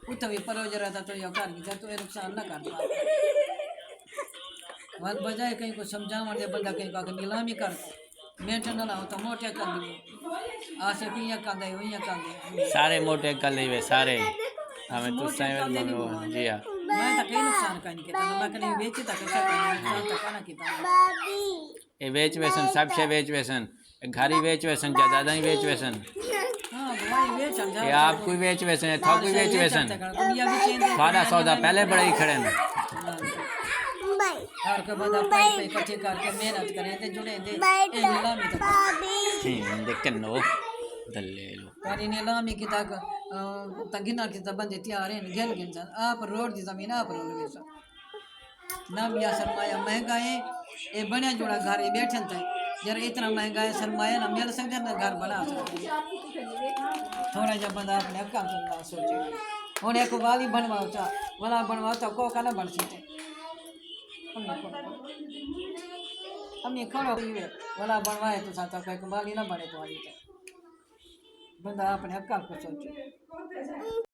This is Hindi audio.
उत्थे भी परोज रहता तो यो घर भी तो ये नुकसान ना कर पा वन बजाय कहीं को समझावन दे बंदा कहीं का नीलामी कर मेंटेन ना लाओ तो मोटे कर दी आसे पिया कर दे वही कर दे सारे मोटे कर ले सारे हमें तो मोटे कर दे साइड नहीं जी हाँ मैं तो कहीं नुकसान का नहीं किया मैं कहीं बेची तक कैसा नुकसान तक ना किया ये वेच वेसन सबसे वेच वेसन घरी वेच वेसन क्या दादा ही वेच वेसन हां भाई बेच चल ये जाओ आपको ही वेच वेसन है थाको ही वेच वेसन कभी अभी चेंज सारा सौदा पहले बड़े ही खड़े हैं और के बंदा पाई इकट्ठे करके मेहनत करें ते जुड़े दे ए नीलामी तक देखन नो दल्ले लो पर इन नीलामी की तक तगिना की तक बंदे तैयार हैं गिन गिन सन आप रोड दी जमीन आप रोड वेसा ना बिया सरमाया महंगा है ये बने जोड़ा घर ही बैठन थे जरा इतना महंगा है सरमाया ना मिल सकते ना घर बना सकते थोड़ा जब बंदा अपने काम करना सोचे हुन एक वाली बनवाओ चा वाला बनवाओ तो को का ना बन सकते हमने खड़ो वाला बनवाए तो साथ कोई वाली ना बने तो वाली बंदा अपने काम को सोचे